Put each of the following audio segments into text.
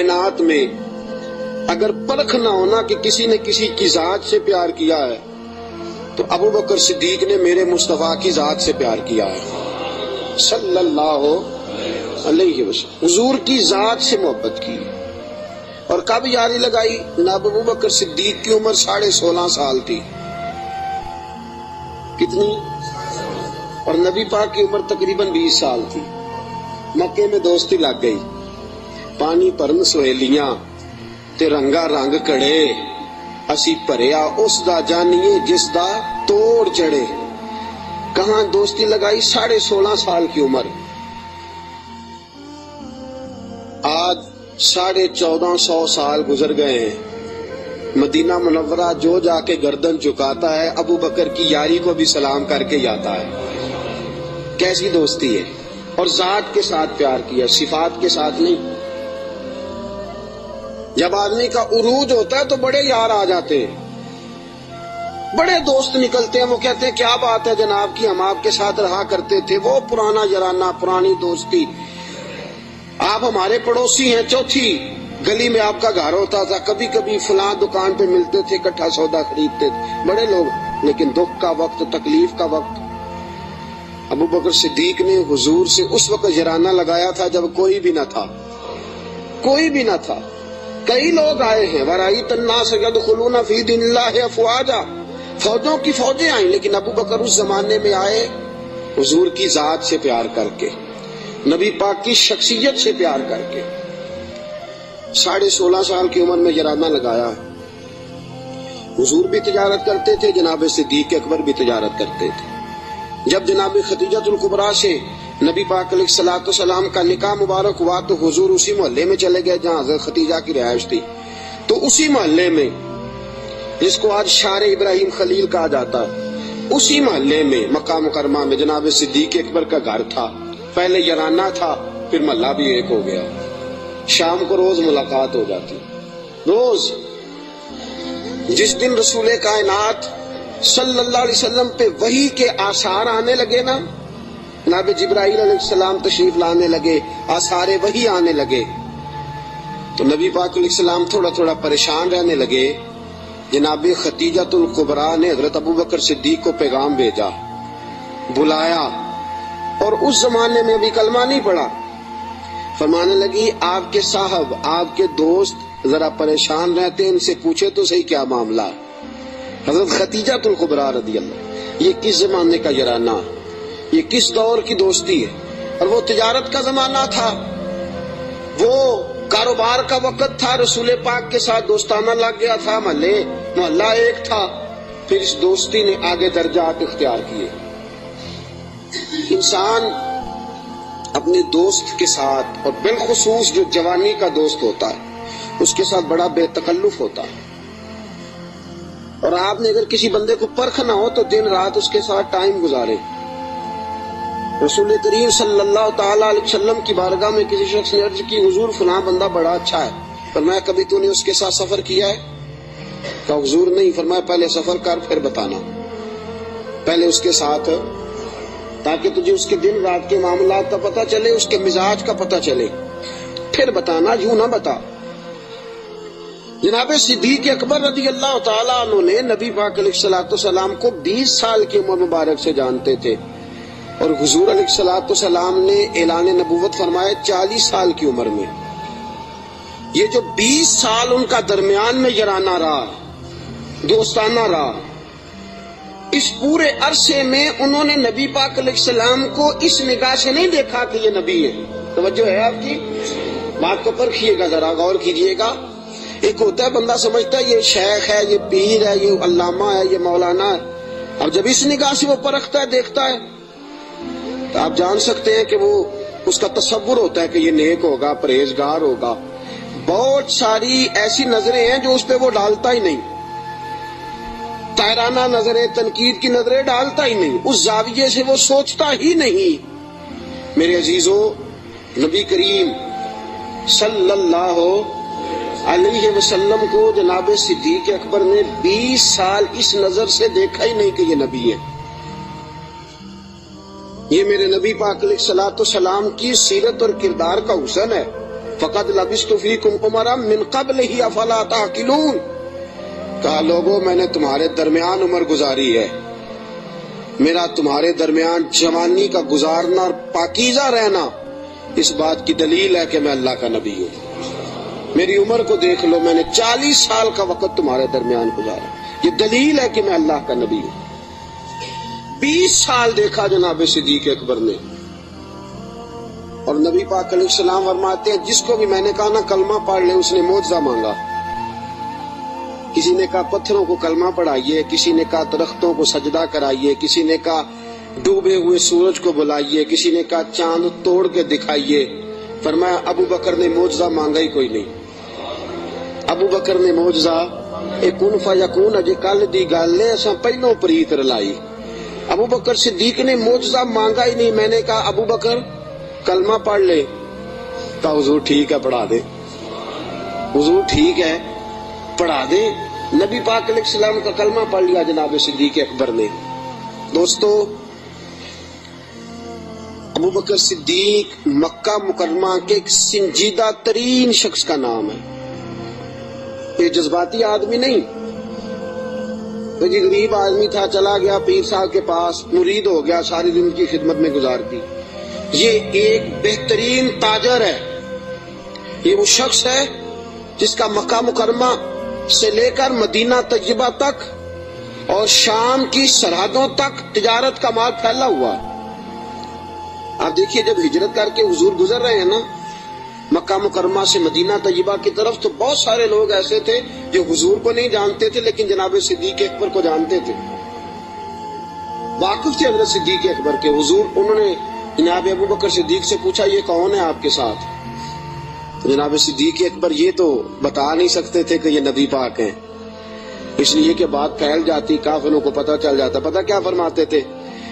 کائنات میں اگر پرکھ نہ ہونا کہ کسی نے کسی کی ذات سے پیار کیا ہے تو ابو بکر صدیق نے میرے مصطفیٰ کی ذات سے پیار کیا ہے صلی اللہ علیہ وسلم، حضور کی ذات سے محبت کی۔ اور کب یاری لگائی؟ جناب ابو بکر صدیق کی عمر 16.5 سال تھی۔ کتنی؟ اور نبی پاک کی عمر تقریباً 20 سال تھی۔ مکے میں دوستی لگ گئی، پانی پرن سہیلیاں تے رنگا رنگ کڑے، اسی پریا اس دا جانیے جس دا توڑ چڑھے۔ کہاں دوستی لگائی؟ 16.5 سال کی عمر۔ آج 1450 سال گزر گئے ہیں، مدینہ منورہ جو جا کے گردن چکاتا ہے ابو بکر کی یاری کو بھی سلام کر کے جاتا ہے۔ کیسی دوستی ہے! اور ذات کے ساتھ پیار کیا، صفات کے ساتھ نہیں۔ جب آدمی کا عروج ہوتا ہے تو بڑے یار آ جاتے ہیں، بڑے دوست نکلتے ہیں، وہ کہتے ہیں کیا بات ہے جناب کی، ہم آپ کے ساتھ رہا کرتے تھے، وہ پرانا یارانہ، پرانی دوستی، آپ ہمارے پڑوسی ہیں، چوتھی گلی میں آپ کا گھر ہوتا تھا، کبھی کبھی فلاں دکان پہ ملتے تھے، اکٹھا سودا خریدتے تھے، بڑے لوگ۔ لیکن دکھ کا وقت، تکلیف کا وقت، ابو بکر صدیق نے حضور سے اس وقت یارانہ لگایا تھا جب کوئی بھی نہ تھا، کوئی بھی نہ تھا۔ کئی لوگ آئے ہیں، وَرَأَيْتَ النَّاسَ يَدْخُلُونَ فِي دِينِ اللَّهِ أَفْوَاجًا، فوجوں کی فوجیں آئیں، لیکن ابو بکر اس زمانے میں آئے حضور کی ذات سے پیار کر کے، نبی پاک کی شخصیت سے پیار کر کے۔ 16.5 سال کی عمر میں یارانہ لگایا۔ حضور بھی تجارت کرتے تھے، جناب صدیق اکبر بھی تجارت کرتے تھے۔ جب جناب خدیجہ الکبریٰ سے نبی پاک علیہ الصلوۃ والسلام کا نکاح مبارک ہوا تو حضور اسی محلے میں چلے گئے جہاں حضرت خدیجہ کی رہائش تھی۔ تو اسی محلے میں، جس کو آج شار ابراہیم خلیل کہا جاتا ہے، اسی محلے میں مکہ مکرمہ میں جناب صدیق اکبر کا گھر تھا۔ پہلے یارانہ تھا، پھر محلہ بھی ایک ہو گیا۔ شام کو روز ملاقات ہو جاتی، روز۔ جس دن رسول کائنات صلی اللہ علیہ وسلم پہ وحی کے آثار آنے لگے نا، جناب جبرائیل علیہ السلام تشریف لانے لگے، آثار وحی آنے لگے، تو نبی پاک علیہ السلام تھوڑا تھوڑا پریشان رہنے لگے۔ جناب خدیجہ الکبریٰ نے حضرت ابو بکر صدیق کو پیغام بھیجا، بلایا، اور اس زمانے میں ابھی کلمہ نہیں پڑا۔ فرمانے لگی آپ کے صاحب، آپ کے دوست ذرا پریشان رہتے ہیں، ان سے پوچھے تو صحیح کیا معاملہ۔ حضرت خدیجہ الکبریٰ رضی اللہ، یہ کس زمانے کا یارانہ، یہ کس دور کی دوستی ہے؟ اور وہ تجارت کا زمانہ تھا، وہ کاروبار کا وقت تھا، رسول پاک کے ساتھ دوستانہ لگ گیا تھا، محلہ ایک تھا۔ پھر اس دوستی نے آگے درجات اختیار کیے۔ انسان اپنے دوست کے ساتھ، اور بالخصوص جو جوانی کا دوست ہوتا ہے، اس کے ساتھ بڑا بے تکلف ہوتا ہے۔ اور آپ نے اگر کسی بندے کو پرکھ نہ ہو تو دن رات اس کے ساتھ ٹائم گزارے۔ رسول کریم صلی اللہ تعالی علیہ وسلم کی بارگاہ میں کسی شخص نے عرض کی، حضور فلاں بندہ بڑا اچھا ہے۔ فرمایا کبھی تو نے اس کے ساتھ سفر کیا ہے؟ کہا حضور نہیں۔ فرمایا پہلے سفر کر پھر بتانا، پہلے اس کے ساتھ، تاکہ تجھے اس کے دن رات کے معاملات کا پتہ چلے، اس کے مزاج کا پتہ چلے، پھر بتانا، یوں نہ بتا۔ جناب صدیق اکبر رضی اللہ تعالیٰ عنہ نے نبی پاک علیہ الصلوۃ والسلام کو 20 سال کی عمر مبارک سے جانتے تھے، اور حضور علیہ الصلوۃ والسلام نے اعلان نبوت فرمایا 40 سال کی عمر میں۔ یہ جو 20 سال ان کا درمیان میں یارانہ رہا، دوستانہ رہا، اس پورے عرصے میں انہوں نے نبی پاک علیہ السلام کو اس نگاہ سے نہیں دیکھا کہ یہ نبی ہے۔ توجہ ہے آپ کی؟ بات کو پرکھیے گا، ذرا غور کیجیے گا۔ ایک ہوتا ہے بندہ سمجھتا ہے یہ شیخ ہے، یہ پیر ہے، یہ علامہ ہے، یہ مولانا ہے۔ اب جب اس نگاہ سے وہ پرکھتا ہے، دیکھتا ہے، تو آپ جان سکتے ہیں کہ وہ، اس کا تصور ہوتا ہے کہ یہ نیک ہوگا، پرہیزگار ہوگا۔ بہت ساری ایسی نظریں ہیں جو اس پہ وہ ڈالتا ہی نہیں، تائرانہ نظریں، تنقید کی نظریں ڈالتا ہی نہیں، اس زاویے سے وہ سوچتا ہی نہیں۔ میرے عزیزو، نبی کریم صلی اللہ علیہ وسلم کو جناب صدیق اکبر نے 20 سال اس نظر سے دیکھا ہی نہیں کہ یہ نبی ہے۔ یہ میرے نبی پاک علیہ الصلوۃ والسلام کی سیرت اور کردار کا حسن ہے۔ فقد لبثت فیکم عمرا من قبلہ افلا تعقلون، کہا لوگوں میں نے تمہارے درمیان عمر گزاری ہے، میرا تمہارے درمیان جوانی کا گزارنا اور پاکیزہ رہنا اس بات کی دلیل ہے کہ میں اللہ کا نبی ہوں۔ میری عمر کو دیکھ لو، میں نے 40 سال کا وقت تمہارے درمیان گزارا، یہ دلیل ہے کہ میں اللہ کا نبی ہوں۔ 20 سال دیکھا جناب صدیق اکبر نے، اور نبی پاک علیہ السلام فرماتے ہیں جس کو بھی میں نے کہا نا کلمہ پڑھ لے اس نے معجزہ مانگا۔ کسی نے کہا پتھروں کو کلمہ پڑھائیے، کسی نے کہا درختوں کو سجدہ کرائیے، کسی نے کہا ڈوبے ہوئے سورج کو بلائیے، کسی نے کہا چاند توڑ کے دکھائیے۔ فرمایا ابو بکر نے معجزہ مانگا ہی کوئی نہیں۔ ابو بکر نے معجزہ کن فیکون اجے کل دی گل ہے، اساں پہلوں پریت رلائی۔ ابو بکر صدیق نے معجزہ مانگا ہی نہیں۔ میں نے کہا ابو بکر کلمہ پڑھ لے، کہا حضور ٹھیک ہے پڑھا دے، حضور ٹھیک ہے پڑھا دے۔ نبی پاک علیہ السلام کا کلمہ پڑھ لیا جناب صدیق اکبر نے۔ دوستو، ابو بکر صدیق مکہ مکرمہ کے ایک سنجیدہ ترین شخص کا نام ہے۔ یہ جذباتی آدمی نہیں، یہ غریب آدمی تھا، چلا گیا پیر صاحب کے پاس، مرید ہو گیا، ساری زندگی کی خدمت میں گزار دی۔ یہ ایک بہترین تاجر ہے، یہ وہ شخص ہے جس کا مکہ مکرمہ سے لے کر مدینہ طیبہ تک اور شام کی سرحدوں تک تجارت کا مال پھیلا ہوا ہے۔ آپ دیکھیے جب ہجرت کر کے حضور گزر رہے ہیں نا مکہ مکرمہ سے مدینہ طیبہ کی طرف، تو بہت سارے لوگ ایسے تھے جو حضور کو نہیں جانتے تھے لیکن جناب صدیق اکبر کو جانتے تھے، واقف تھے حضرت صدیق اکبر کے۔ حضور انہوں نے جناب ابو بکر صدیق سے پوچھا یہ کون ہے آپ کے ساتھ؟ جناب صدیق اکبر یہ تو بتا نہیں سکتے تھے کہ یہ نبی پاک ہیں، اس لیے کہ بات پھیل جاتی، کافروں کو پتہ چل جاتا۔ پتہ کیا فرماتے تھے؟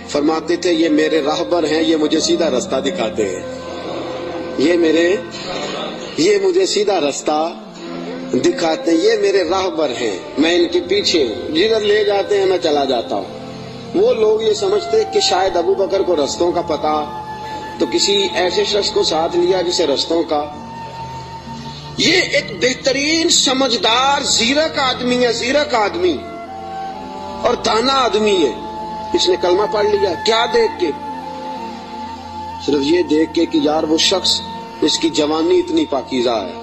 فرماتے تھے یہ میرے راہبر ہیں، یہ مجھے سیدھا رستہ دکھاتے ہیں، یہ مجھے سیدھا رستہ دکھاتے ہیں، یہ میرے راہبر ہیں، میں ان کے پیچھے ہوں، جدھر لے جاتے ہیں میں چلا جاتا ہوں۔ وہ لوگ یہ سمجھتے کہ شاید ابو بکر کو رستوں کا پتہ، تو کسی ایسے شخص کو ساتھ لیا جسے رستوں کا۔ یہ ایک بہترین سمجھدار زیرک آدمی ہے، زیرک آدمی اور دانا آدمی ہے۔ اس نے کلمہ پڑھ لیا، کیا دیکھ کے؟ صرف یہ دیکھ کے کہ یار وہ شخص اس کی جوانی اتنی پاکیزہ ہے،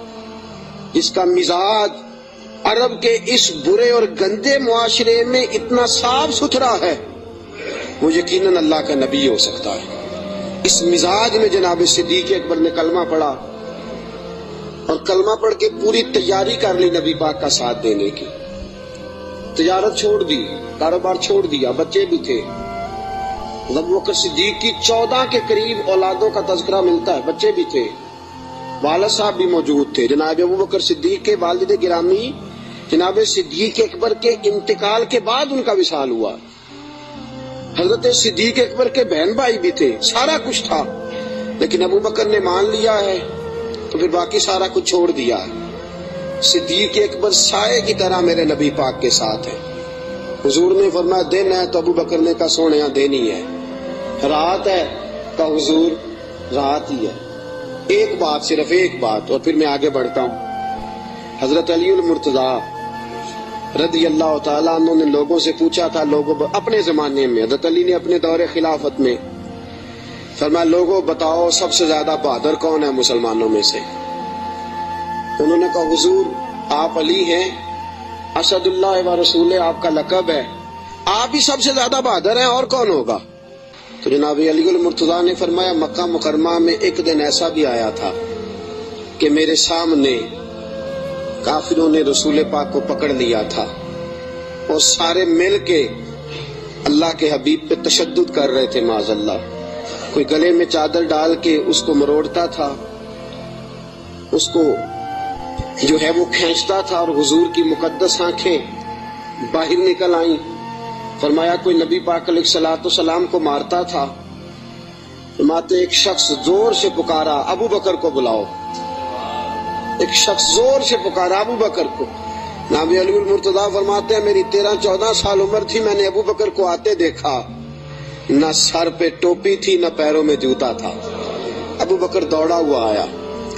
اس کا مزاج عرب کے اس برے اور گندے معاشرے میں اتنا صاف ستھرا ہے، وہ یقیناً اللہ کا نبی ہو سکتا ہے۔ اس مزاج میں جناب صدیق اکبر نے کلمہ پڑھا، اور کلمہ پڑھ کے پوری تیاری کر لی نبی پاک کا ساتھ دینے کی۔ تجارت چھوڑ دی، کاروبار چھوڑ دیا، بچے بھی تھے۔ ابو بکر صدیق کی 14 کے قریب اولادوں کا تذکرہ ملتا ہے، بچے بھی تھے، والد صاحب بھی موجود تھے۔ جناب ابو بکر صدیق کے والد گرامی جناب صدیق اکبر کے انتقال کے بعد ان کا وصال ہوا۔ حضرت صدیق اکبر کے بہن بھائی بھی تھے، سارا کچھ تھا، لیکن ابو بکر نے مان لیا ہے تو پھر باقی سارا کچھ چھوڑ دیا ہے۔ صدیق اکبر سائے کی طرح میرے نبی پاک کے ساتھ ہے۔ حضور نے فرمایا دن ہے تو ابو بکر نے کہا سونے دینی ہے، رات ہے کہا حضور رات ہی ہے۔ ایک بات، صرف ایک بات، اور پھر میں آگے بڑھتا ہوں۔ حضرت علی المرتضیٰ رضی اللہ تعالیٰ عنہ نے لوگوں سے پوچھا تھا، لوگوں اپنے زمانے میں حضرت علی نے اپنے دور خلافت میں فرمایا لوگوں بتاؤ سب سے زیادہ بہادر کون ہے مسلمانوں میں سے؟ انہوں نے کہا حضور آپ علی ہیں، اسد اللہ و رسول آپ کا لقب ہے، آپ ہی سب سے زیادہ بہادر ہیں، اور کون ہوگا؟ تو جناب علی المرتضیٰ نے فرمایا مکہ مکرمہ میں ایک دن ایسا بھی آیا تھا کہ میرے سامنے کافروں نے رسول پاک کو پکڑ لیا تھا اور سارے مل کے اللہ کے حبیب پہ تشدد کر رہے تھے، معاذ اللہ۔ کوئی گلے میں چادر ڈال کے اس کو مروڑتا تھا، اس کو جو ہے وہ کھینچتا تھا، اور حضور کی مقدس آنکھیں باہر نکل آئیں۔ فرمایا کوئی نبی پاک علیہ الصلوۃ والسلام کو مارتا تھا۔ فرماتے ایک شخص زور سے پکارا ابو بکر کو بلاؤ، ایک شخص زور سے پکارا ابو بکر کو۔ جناب علی المرتضیٰ فرماتے ہیں میری 13-14 سال عمر تھی، میں نے ابو بکر کو آتے دیکھا، نہ سر پہ ٹوپی تھی نہ پیروں میں جوتا تھا۔ ابو بکر دوڑا ہوا آیا،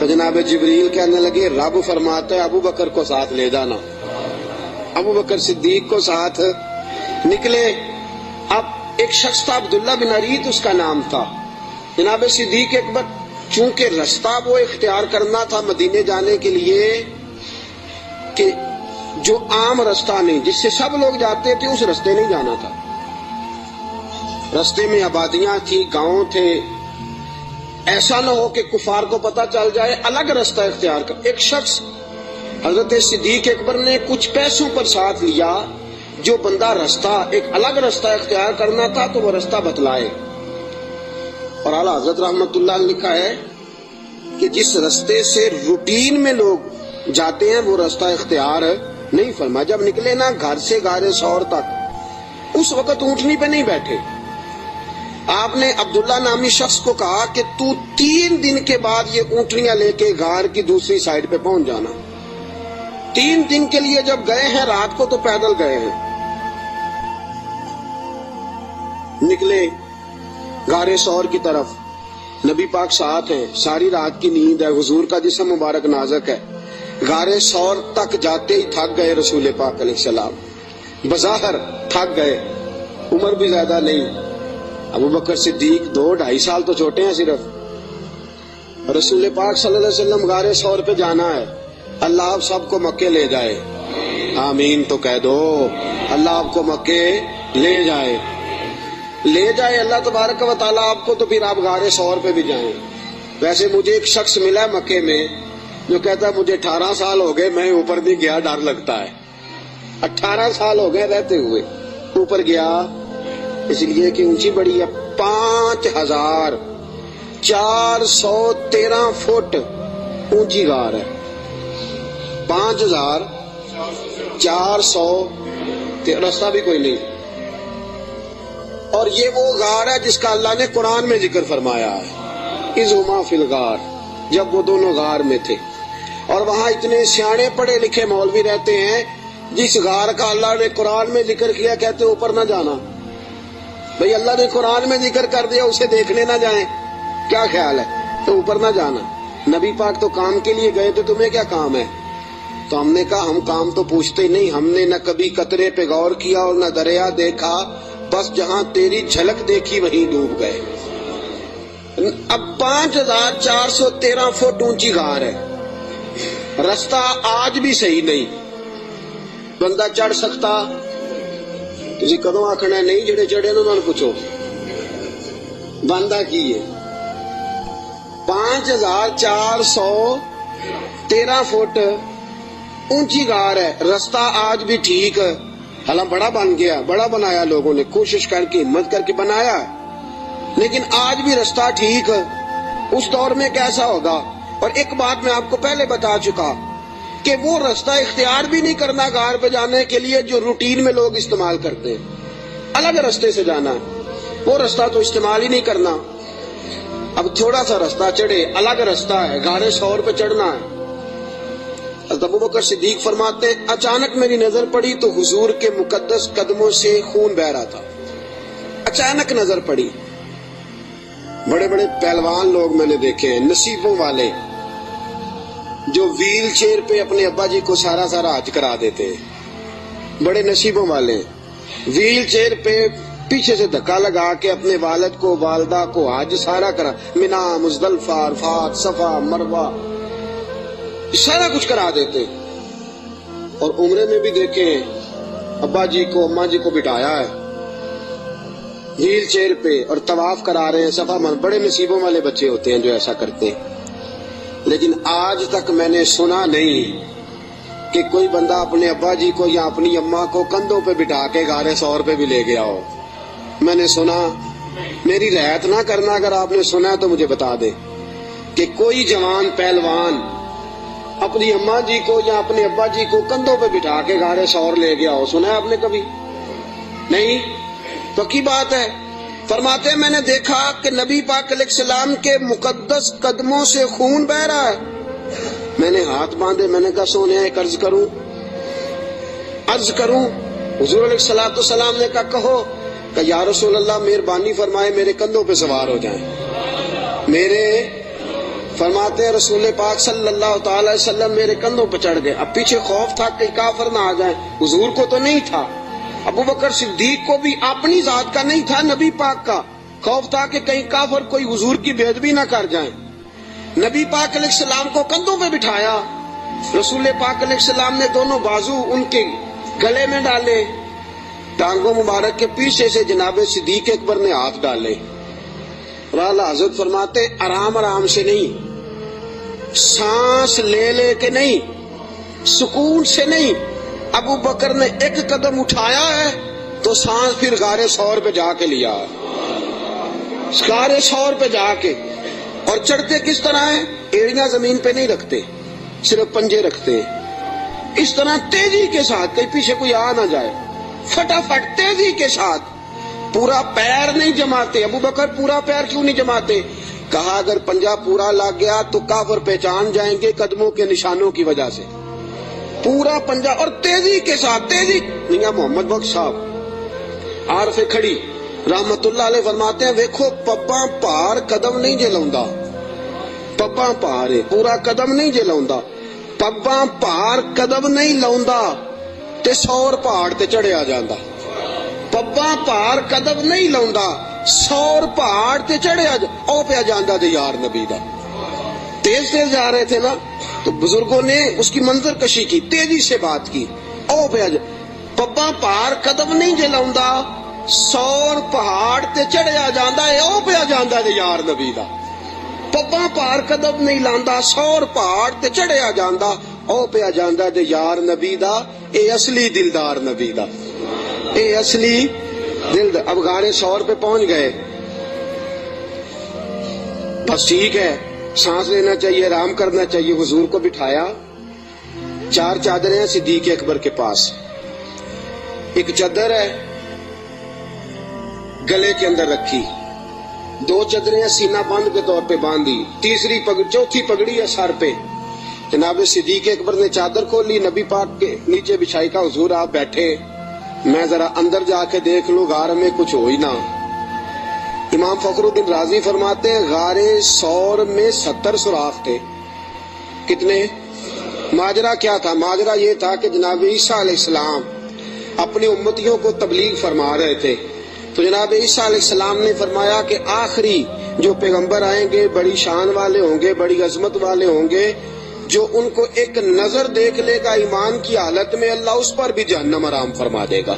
تو جناب جبریل کہنے لگے رب فرماتا ہے ابو بکر کو ساتھ لے جانا. ابو بکر صدیق کو ساتھ نکلے. اب ایک شخص تھا عبداللہ بن اریت اس کا نام تھا. جناب صدیق اکبر چونکہ رستہ وہ اختیار کرنا تھا مدینے جانے کے لیے کہ جو عام رستہ نہیں جس سے سب لوگ جاتے تھے اس رستے نہیں جانا تھا. رستے میں آبادیاں تھی، گاؤں تھے، ایسا نہ ہو کہ کفار کو پتہ چل جائے، الگ رستہ اختیار کر. ایک شخص حضرت صدیق اکبر نے کچھ پیسوں پر ساتھ لیا، جو بندہ رستہ ایک الگ رستہ اختیار کرنا تھا تو وہ رستہ بتلائے. اور اعلیٰ حضرت رحمت اللہ نے لکھا ہے کہ جس رستے سے روٹین میں لوگ جاتے ہیں وہ رستہ اختیار نہیں فرما. جب نکلے نا گھر سے غار ثور تک، اس وقت اونٹنی پہ نہیں بیٹھے. آپ نے عبداللہ نامی شخص کو کہا کہ تو 3 دن کے بعد یہ اونٹنیاں لے کے غار کی دوسری سائڈ پہ پہنچ جانا. 3 دن کے لیے جب گئے ہیں، رات کو تو پیدل گئے ہیں. نکلے غار ثور کی طرف، نبی پاک ساتھ ہیں، ساری رات کی نیند ہے، حضور کا جسم مبارک نازک ہے. غار ثور تک جاتے ہی تھک گئے رسول پاک علیہ السلام، بظاہر تھک گئے. عمر بھی زیادہ نہیں، ابو بکر صدیق 2-2.5 سال تو چھوٹے ہیں صرف. رسول پاک صلی اللہ علیہ وسلم غار ثور پہ جانا ہے، اللہ آپ سب کو مکے لے جائے. آمین تو کہہ دو. اللہ آپ کو مکے لے جائے، لے جائے اللہ تبارک و تعالیٰ آپ کو، تو پھر آپ غار ثور پہ بھی جائیں. ویسے مجھے ایک شخص ملا ہے مکے میں جو کہتا ہے مجھے 18 سال ہو گئے میں اوپر نہیں گیا، ڈر لگتا ہے. 18 سال ہو گئے رہتے ہوئے اوپر گیا، اس لیے کہ اونچی بڑی ہے. 5413 فٹ اونچی غار ہے. 5400 رستہ بھی کوئی نہیں. اور یہ وہ غار ہے جس کا اللہ نے قرآن میں ذکر فرمایا ہے، اذ ہما فی الغار، جب وہ دونوں غار میں تھے. اور وہاں اتنے سیانے پڑھے لکھے مولوی رہتے ہیں، جس غار کا اللہ نے قرآن میں ذکر کیا کہتے اوپر نہ جانا. بھئی اللہ نے قرآن میں ذکر کر دیا، اسے دیکھنے نہ جائیں، کیا خیال ہے؟ تو اوپر نہ جانا. نبی پاک تو کام کے لیے گئے تھے، تمہیں کیا کام ہے؟ تو ہم نے کہا ہم کام تو پوچھتے ہی نہیں، ہم نے نہ کبھی قطرے پہ غور کیا اور نہ دریا دیکھا، بس جہاں تیری جھلک دیکھی وہیں ڈوب گئے. اب 5413 فٹ اونچی غار ہے، رستہ آج بھی صحیح نہیں. بندہ چڑھ سکتا؟ تسی کدوں آکھنا نہیں، جڑے چڑھے انہوں نے پوچھو بندہ کی ہے. 5413 فٹ اونچی غار ہے، رستہ آج بھی ٹھیک، حالانکہ بڑا بن گیا، بڑا بنایا لوگوں نے، کوشش کر کے ہمت کر کے بنایا، لیکن آج بھی رستہ ٹھیک. اس دور میں کیسا ہوگا؟ اور ایک بات میں آپ کو پہلے بتا چکا کہ وہ رستہ اختیار بھی نہیں کرنا غار پہ جانے کے لیے جو روٹین میں لوگ استعمال کرتے ہیں. الگ رستے سے جانا ہے، وہ رستہ تو استعمال ہی نہیں کرنا. اب تھوڑا سا رستہ چڑھے، الگ رستہ ہے، غار ثور پہ چڑھنا ہے. حضرت ابو بکر صدیق فرماتے ہیں اچانک میری نظر پڑی تو حضور کے مقدس قدموں سے خون بہ رہا تھا. اچانک نظر پڑی. بڑے بڑے پہلوان لوگ میں نے دیکھے ہیں، نصیبوں والے، جو ویل چیئر پہ اپنے ابا جی کو سارا حج کرا دیتے ہیں. بڑے نصیبوں والے ویل چیئر پہ پیچھے سے دھکا لگا کے اپنے والد کو والدہ کو حج سارا کرا، منا، مزدلفہ، عرفات، صفا، مروہ، سارا کچھ کرا دیتے. اور عمرے میں بھی دیکھیں ابا جی کو اماں جی کو بٹھایا ہے ویل چیئر پہ اور طواف کرا رہے ہیں صفا. بڑے نصیبوں والے بچے ہوتے ہیں جو ایسا کرتے ہیں. لیکن آج تک میں نے سنا نہیں کہ کوئی بندہ اپنے ابا جی کو یا اپنی اماں کو کندھوں پہ بٹھا کے غار ثور پہ بھی لے گیا ہو. میں نے سنا، میری رعایت نہ کرنا اگر آپ نے سنا تو مجھے بتا دے کہ کوئی جوان پہلوان اپنی اماں جی کو یا اپنے ابا جی کو کندھوں پہ بٹھا کے غار ثور لے گیا ہو. سنا ہے آپ نے کبھی؟ نہیں. پکی بات ہے. فرماتے ہیں میں نے دیکھا کہ نبی پاک علیہ السلام کے مقدس قدموں سے خون بہ رہا ہے. میں نے ہاتھ باندھے، میں نے کہا سونے ایک عرض کروں. حضور علیہ الصلوۃ والسلام نے کہا کہو. کہ یا رسول اللہ مہربانی فرمائے میرے کندھوں پہ سوار ہو جائیں. میرے فرماتے ہیں رسول پاک صلی اللہ تعالی علیہ وسلم میرے کندھوں پہ چڑھ گئے. اب پیچھے خوف تھا کہ کافر نہ آ جائیں. حضور کو تو نہیں تھا, ابو بکر صدیق کو بھی اپنی ذات کا نہیں تھا, نبی پاک کا خوف تھا کہ کہیں کافر کوئی حضور کی بے ادبی نہ کر جائیں. نبی پاک علیہ السلام کو کندھوں پہ بٹھایا. رسول پاک علیہ السلام نے دونوں بازو ان کے گلے میں ڈالے, ٹانگوں مبارک کے پیچھے سے جناب صدیق اکبر نے ہاتھ ڈالے. اور اعلیٰ حضرت فرماتے آرام آرام سے نہیں, سانس لے لے کے نہیں, سکون سے نہیں. ابو بکر نے ایک قدم اٹھایا ہے تو سانس پھر غار ثور پہ جا کے لیا, غار ثور پہ جا کے. اور چڑھتے کس طرح ہیں؟ ایڑیاں زمین پہ نہیں رکھتے, صرف پنجے رکھتے ہیں. اس طرح تیزی کے ساتھ, کہیں پیچھے کوئی آ نہ جائے, فٹافٹ تیزی کے ساتھ. پورا پیر نہیں جماتے. ابو بکر پورا پیر کیوں نہیں جماتے؟ کہا اگر پنجہ پورا لگ گیا تو کافر پہچان جائیں گے قدموں کے نشانوں کی وجہ سے. پورا پنجہ اور تیزی کے ساتھ, تیزی. میاں محمد بخش صاحب عارف کھڑی رحمت اللہ علیہ فرماتے ہیں ویکھو پباں پار قدم نہیں جے لاؤندا, پباں پار ہے پورا قدم نہیں جے لاؤندا, پباں پار قدم نہیں لاؤندا تے سور پہاڑ تے چڑھیا جاندا. پباں پار قدم نہیں لاؤندا, سور پہاڑ تے چڑھیا او پیا جاندا تے یار نبی دا. تیز تیز جا رہے تھے نا تو بزرگوں نے اس کی منظر کشی کی, تیزی سے بات کی. او پیا پباں پار قدم نہیں جے لاؤندا, سور پہاڑ تے چڑھیا جاندا اے او پیا جاندا تے یار نبی دا. پباں پار قدم نہیں لاندا, سور پہاڑ تے چڑھیا جاندا او پیا جاندا تے یار نبی دا. اے اصلی دلدار نبی دا, اے اصلی دلدار. اب غار ثور پہ پہنچ گئے, بس ٹھیک ہے, سانس لینا چاہیے, آرام کرنا چاہیے. حضور کو بٹھایا, 4 چادریں ہیں صدیق اکبر کے پاس. ایک چادر ہے گلے کے اندر رکھی, 2 چادریں سینہ بند کے طور پہ باندھی, چوتھی پگڑی ہے سر پہ. جناب صدیق اکبر نے چادر کھولی, نبی پاک کے نیچے بچھائی. کا حضور آپ بیٹھے, میں ذرا اندر جا کے دیکھ لوں غار میں کچھ ہو ہی نہ. امام فخر الدین رازی فرماتے ہیں غار ثور میں 70 سوراخ تھے. کتنے؟ ماجرا کیا تھا؟ ماجرا یہ تھا کہ جناب عیسیٰ علیہ السلام اپنے امتیوں کو تبلیغ فرما رہے تھے. تو جناب عیسیٰ علیہ السلام نے فرمایا کہ آخری جو پیغمبر آئیں گے بڑی شان والے ہوں گے, بڑی عظمت والے ہوں گے, جو ان کو ایک نظر دیکھ لے گا ایمان کی حالت میں, اللہ اس پر بھی جہنم حرام فرما دے گا.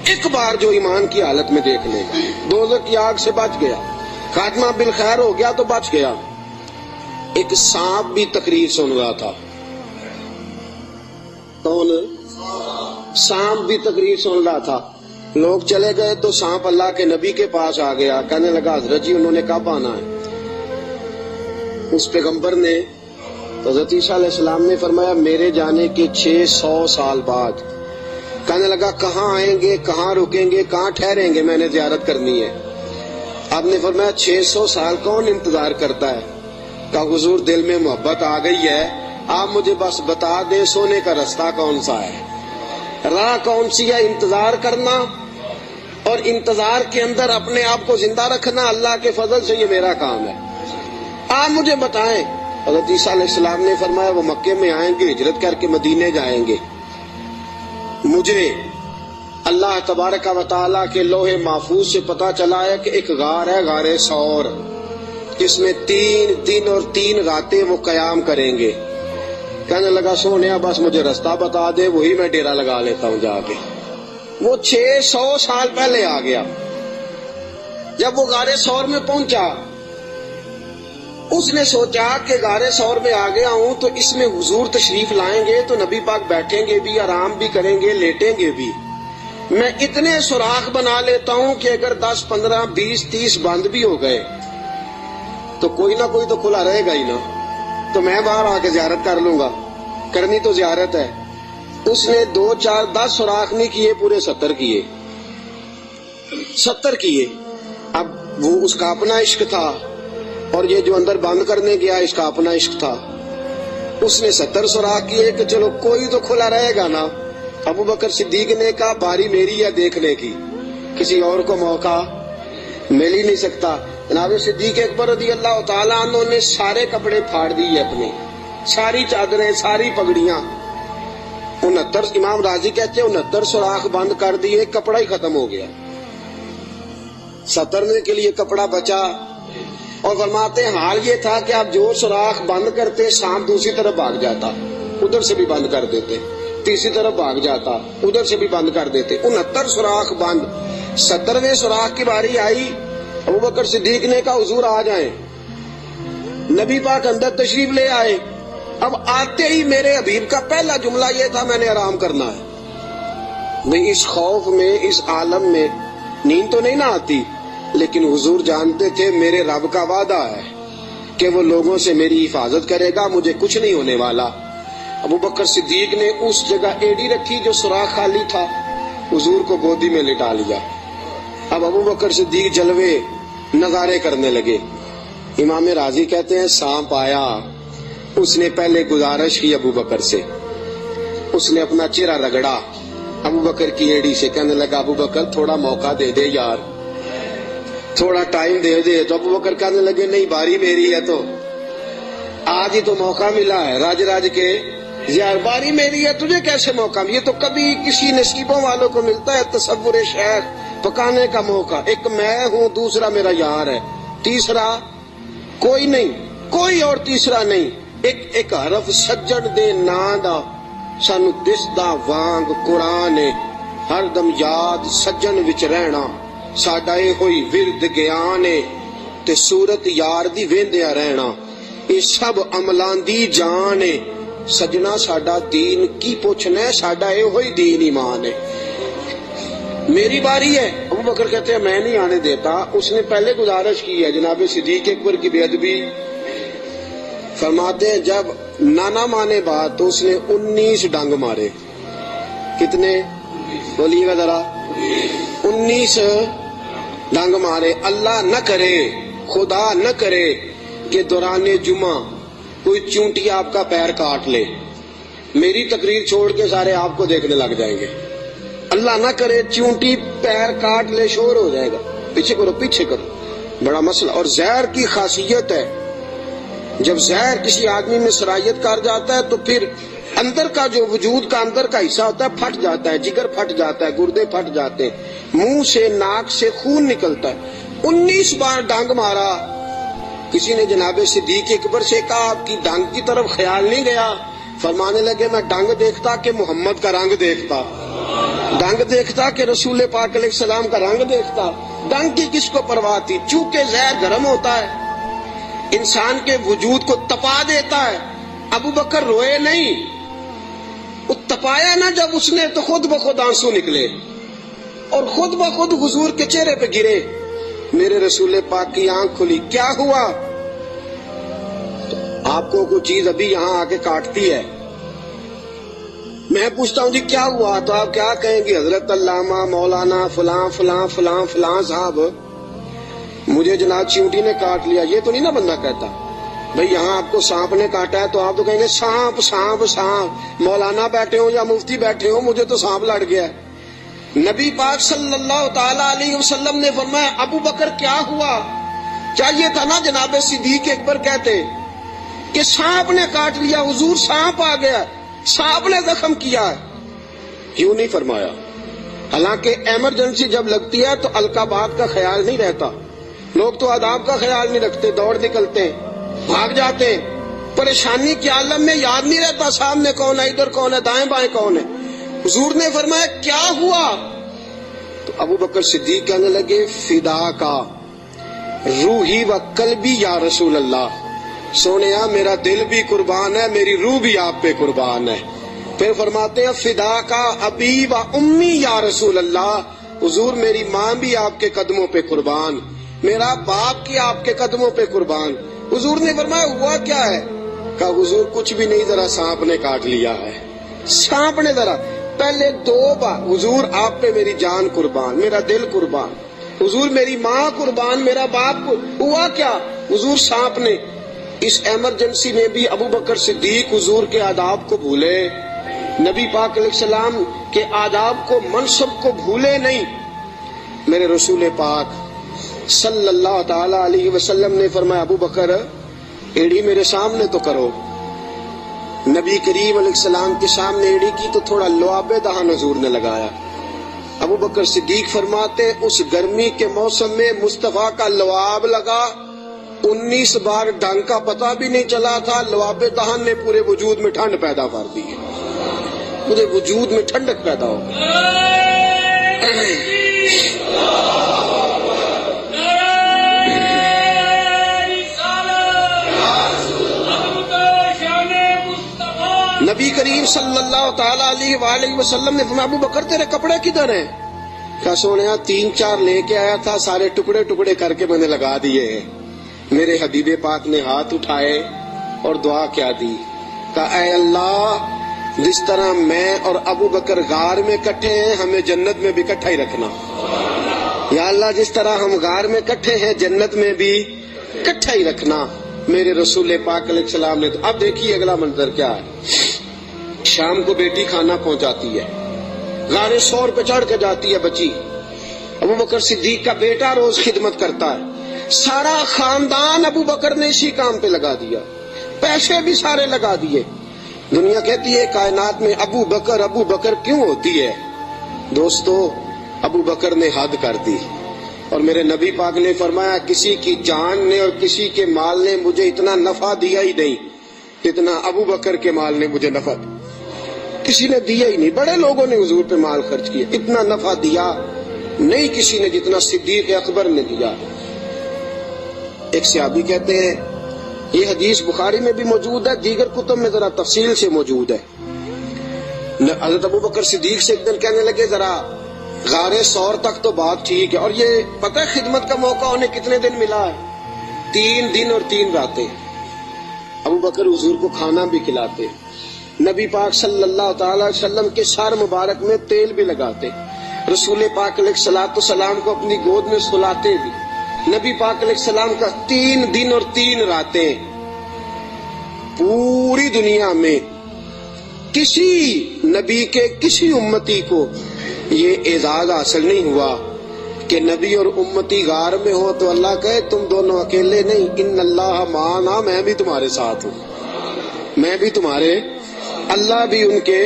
ایک بار جو ایمان کی حالت میں دیکھ لے گا, دوزخ کی آگ سے بچ گیا, خاتمہ بالخیر ہو گیا تو بچ گیا. ایک سانپ بھی تقریر سن رہا تھا. کون؟ سانپ بھی تقریر سن رہا تھا. لوگ چلے گئے تو سانپ اللہ کے نبی کے پاس آ گیا, کہنے لگا حضرت جی انہوں نے کب آنا ہے؟ اس پیغمبر نے, حضرت عیسیٰ علیہ السلام نے فرمایا میرے جانے کے 600 سال بعد. کہنے لگا کہاں آئیں گے, کہاں رکیں گے, کہاں ٹھہریں گے, میں نے زیارت کرنی ہے. آپ نے فرمایا 600 سال کون انتظار کرتا ہے؟ کہا حضور دل میں محبت آ گئی ہے, آپ مجھے بس بتا دیں سونے کا رستہ کون سا ہے, راہ کون سی ہے. انتظار کرنا اور انتظار کے اندر اپنے آپ کو زندہ رکھنا اللہ کے فضل سے یہ میرا کام ہے, آپ مجھے بتائیں. حضرت عیسیٰ علیہ السلام نے فرمایا وہ مکے میں آئیں گے, ہجرت کر کے مدینے جائیں گے. مجھے اللہ تبارک و تعالیٰ کے لوح محفوظ سے پتا چلا ہے کہ ایک غار ہے, غار ثور, جس میں 3 دن اور 3 راتیں وہ قیام کریں گے. کہنے لگا سونیا بس مجھے رستہ بتا دے, وہی میں ڈیرا لگا لیتا ہوں جا کے. وہ 600 سال پہلے آ گیا. جب وہ غار ثور میں پہنچا, اس نے سوچا کہ غار ثور میں آ گیا ہوں تو اس میں حضور تشریف لائیں گے تو نبی پاک بیٹھیں گے بھی, آرام بھی کریں گے, لیٹیں گے بھی. میں اتنے سوراخ بنا لیتا ہوں کہ اگر 10 15 20 30 بند بھی ہو گئے تو کوئی نہ کوئی تو کھلا رہے گا ہی نا, تو میں باہر آ کے زیارت کر لوں گا, کرنی تو زیارت ہے. اس نے 2 4 10 سوراخ نہیں کیے, پورے 70 کیے, 70 کیے. اب وہ اس کا اپنا عشق تھا اور یہ جو اندر بند کرنے گیا اس کا اپنا عشق تھا. اس نے 70 سوراخ کیے کہ چلو کوئی تو کھلا رہے گا نا. ابو بکر صدیق نے کہا باری میری ہے دیکھنے کی, کسی اور کو موقع مل ہی نہیں سکتا. جناب صدیق اکبر رضی اللہ تعالیٰ عنہ نے سارے کپڑے پھاڑ دیے اپنے، ساری چادریں، ساری پگڑیاں، 69 امام راضی کہتے ہیں 69 سوراخ بند کر دیے، کپڑا ہی ختم ہو گیا، 70 کے لیے کپڑا بچا۔ اور فرماتے ہیں حال یہ تھا کہ آپ جو سوراخ بند کرتے سانپ دوسری طرف بھاگ جاتا، ادھر سے بھی بند کر دیتے، تیسری طرف بھاگ جاتا، ادھر سے بھی بند کر دیتے، 69 سوراخ بند۔ 70ویں سوراخ کی باری آئی، ابوبکر صدیق نے کہا حضور آ جائیں، نبی پاک اندر تشریف لے آئے۔ اب آتے ہی میرے حبیب کا پہلا جملہ یہ تھا میں نے آرام کرنا ہے۔ میں اس خوف میں، اس عالم میں نیند تو نہیں نہ آتی، لیکن حضور جانتے تھے میرے رب کا وعدہ ہے کہ وہ لوگوں سے میری حفاظت کرے گا، مجھے کچھ نہیں ہونے والا۔ ابوبکر صدیق نے اس جگہ ایڑی رکھی جو سوراخ خالی تھا، حضور کو گودی میں لٹا لیا۔ اب ابوبکر صدیق جلوے نظارے کرنے لگے۔ امام راضی کہتے ہیں سانپ آیا، اس نے پہلے گزارش کی ابوبکر سے، اس نے اپنا چہرہ رگڑا ابوبکر کی ایڑی سے، کہنے لگا ابوبکر تھوڑا موقع دے دے یار، تھوڑا ٹائم دے دے۔ تو ابوبکر کہنے لگے نہیں باری میری ہے، تو آج ہی تو موقع ملا ہے، راج کے یار باری میری ہے، تجھے کیسے موقع؟ یہ تو کبھی کسی نصیبوں والوں کو ملتا ہے تصور شیخ پکانے کا موقع۔ ایک میں ہوں، دوسرا میرا یار ہے، تیسرا کوئی نہیں، کوئی اور تیسرا نہیں۔ ایک حرف سجن دے نا دا سانو دسدا وانگ قرآن، ہر دم یاد سجن وچ رہنا ساڈا اے ہوئی ورد گیان تے صورت یار دی ویندیا رہنا، اے سب عملاں دی جان ہے۔ سجنا ساڈا دین کی پوچھنا ہے، ساڈا اے ہوئی دین ایمان ہے۔ میری باری ہے۔ ابوبکر کہتے ہیں میں نہیں آنے دیتا۔ اس نے پہلے گزارش کی ہے، جناب صدیق اکبر کی بے ادبی۔ فرماتے ہیں جب نانا مانے بات تو اس نے 19 ڈنگ مارے۔ کتنے بولیے گا ذرا؟ 19 ڈنگ مارے۔ اللہ نہ کرے، خدا نہ کرے کہ دوران جمعہ کوئی چونٹی آپ کا پیر کاٹ لے، میری تقریر چھوڑ کے سارے آپ کو دیکھنے لگ جائیں گے۔ اللہ نہ کرے چونٹی پیر کاٹ لے، شور ہو جائے گا، پیچھے کرو پیچھے کرو، بڑا مسئلہ۔ اور زہر کی خاصیت ہے، جب زہر کسی آدمی میں سرایت کر جاتا ہے تو پھر اندر کا جو وجود کا اندر کا حصہ ہوتا ہے پھٹ جاتا ہے، جگر پھٹ جاتا ہے، گردے پھٹ جاتے ہیں، منہ سے ناک سے خون نکلتا ہے۔ 19 بار ڈانگ مارا۔ کسی نے جناب صدیق اکبر سے کہا آپ کی ڈانگ کی طرف خیال نہیں گیا؟ فرمانے لگے میں ڈانگ دیکھتا کہ محمد کا رنگ دیکھتا، ڈانگ دیکھتا کہ رسول پاک علیہ السلام کا رنگ دیکھتا۔ ڈانگ کی کس کو پرواہ تھی؟ چونکہ زہر گرم ہوتا ہے، انسان کے وجود کو تپا دیتا ہے۔ ابو بکر روئے نہیں، وہ تپایا نہ جب اس نے تو خود بخود آنسو نکلے اور خود بخود حضور کے چہرے پہ گرے۔ میرے رسول پاک کی آنکھ کھلی، کیا ہوا؟ تو آپ کو کوئی چیز ابھی یہاں آ کے کاٹتی ہے، میں پوچھتا ہوں جی کیا ہوا تو آپ کیا کہیں گے؟ حضرت علامہ مولانا فلاں فلاں فلاں فلاں صاحب مجھے جناب چیونٹی نے کاٹ لیا، یہ تو نہیں نا بندہ کہتا۔ بھئی یہاں آپ کو سانپ نے کاٹا ہے تو آپ تو کہیں گے سانپ سانپ سانپ، مولانا بیٹھے ہوں یا مفتی بیٹھے ہوں مجھے تو سانپ لڑ گیا ہے۔ نبی پاک صلی اللہ تعالی علیہ وسلم نے فرمایا ابو بکر کیا ہوا؟ چاہیے تھا نا جناب صدیق اکبر کہتے کہ سانپ نے کاٹ لیا، حضور سانپ آ گیا، سانپ نے زخم کیا ہے، کیوں نہیں فرمایا؟ حالانکہ ایمرجنسی جب لگتی ہے تو القابات کا خیال نہیں رہتا، لوگ تو آداب کا خیال نہیں رکھتے، دوڑ نکلتے ہیں، بھاگ جاتے ہیں، پریشانی کے عالم میں یاد نہیں رہتا سامنے کون ہے، ادھر کون ہے، دائیں بائیں کون ہے۔ حضور نے فرمایا کیا ہوا؟ تو ابو بکر صدیق کہنے لگے فدا کا روحی و قلبی یا رسول اللہ، سونیا میرا دل بھی قربان ہے، میری روح بھی آپ پہ قربان ہے۔ پھر فرماتے ہیں فدا کا ابی و امی یا رسول اللہ، حضور میری ماں بھی آپ کے قدموں پہ قربان، میرا باپ کی آپ کے قدموں پہ قربان۔ حضور نے فرمایا ہوا کیا ہے؟ کہا حضور کچھ بھی نہیں، ذرا سانپ نے کاٹ لیا ہے، سانپ نے ذرا پہلے 2 بار حضور آپ پہ میری جان قربان، میرا دل قربان، حضور میری ماں قربان، میرا باپ ہوا کیا؟ حضور سانپ نے۔ اس ایمرجنسی میں بھی ابو بکر صدیق حضور کے آداب کو بھولے، نبی پاک علیہ السلام کے آداب کو، منصب کو بھولے نہیں۔ میرے رسول پاک صلی اللہ تعالی علیہ وسلم نے فرمایا ابو بکر ایڑی میرے سامنے تو کرو. نبی کریم علیہ السلام کے سامنے ایڑی کی تو تھوڑا لعاب دہن حضور نے لگایا. ابو بکر صدیق فرماتے اس گرمی کے موسم میں مصطفیٰ کا لعاب لگا 19 بار ڈنگ کا پتہ بھی نہیں چلا تھا. لعاب دہن نے پورے وجود میں ٹھنڈ پیدا کر دی, پورے وجود میں ٹھنڈک پیدا ہو گئی. نبی کریم صلی اللہ تعالی علیہ وآلہ وسلم نے فرمایا ابو بکر تیرے کپڑے کدھر ہیں؟ کہا سونیا 3-4 لے کے آیا تھا, سارے ٹکڑے ٹکڑے کر کے میں نے لگا دیے ہیں. میرے حبیب پاک نے ہاتھ اٹھائے اور دعا کیا دی, کہا اے اللہ جس طرح میں اور ابو بکر غار میں کٹھے ہیں ہمیں جنت میں بھی کٹھا ہی رکھنا. یا اللہ جس طرح ہم غار میں کٹھے ہیں جنت میں بھی کٹھا ہی رکھنا. میرے رسول پاک علیہ السلام نے. اب دیکھیے اگلا منظر کیا ہے. شام کو بیٹی کھانا پہنچاتی ہے, غار سور پہ چڑھ کے جاتی ہے بچی. ابو بکر صدیق کا بیٹا روز خدمت کرتا ہے. سارا خاندان ابو بکر نے اسی کام پہ لگا دیا, پیسے بھی سارے لگا دیے. دنیا کہتی ہے کائنات میں ابو بکر کیوں ہوتی ہے؟ دوستو ابو بکر نے حد کر دی. اور میرے نبی پاک نے فرمایا کسی کی جان نے اور کسی کے مال نے مجھے اتنا نفع دیا ہی نہیں جتنا ابو بکر کے مال نے مجھے نفع دیا. کسی نے دیا ہی نہیں. بڑے لوگوں نے حضور پہ مال خرچ کیا, اتنا نفع دیا نہیں کسی نے جتنا صدیق اکبر نے دیا. ایک صحابی کہتے ہیں یہ حدیث بخاری میں بھی موجود ہے, دیگر کتب میں ذرا تفصیل سے موجود ہے. حضرت ابو بکر صدیق سے ایک دن کہنے لگے ذرا غار سور تک تو بات ٹھیک ہے, اور یہ پتہ ہے خدمت کا موقع انہیں کتنے دن ملا ہے؟ 3 دن اور 3 راتیں. ابو بکر حضور کو کھانا بھی کھلاتے, نبی پاک صلی اللہ تعالی وسلم کے سر مبارک میں تیل بھی لگاتے, رسول پاک علیہ الصلوۃ والسلام کو اپنی گود میں سلاتے بھی. نبی پاک علیہ السلام کا 3 دن اور 3 راتیں. پوری دنیا میں کسی نبی کے کسی امتی کو یہ اعزاز حاصل نہیں ہوا کہ نبی اور امتی غار میں ہو تو اللہ کہے تم دونوں اکیلے نہیں, ان اللہ معنا, میں بھی تمہارے ساتھ ہوں, میں بھی تمہارے. اللہ بھی ان کے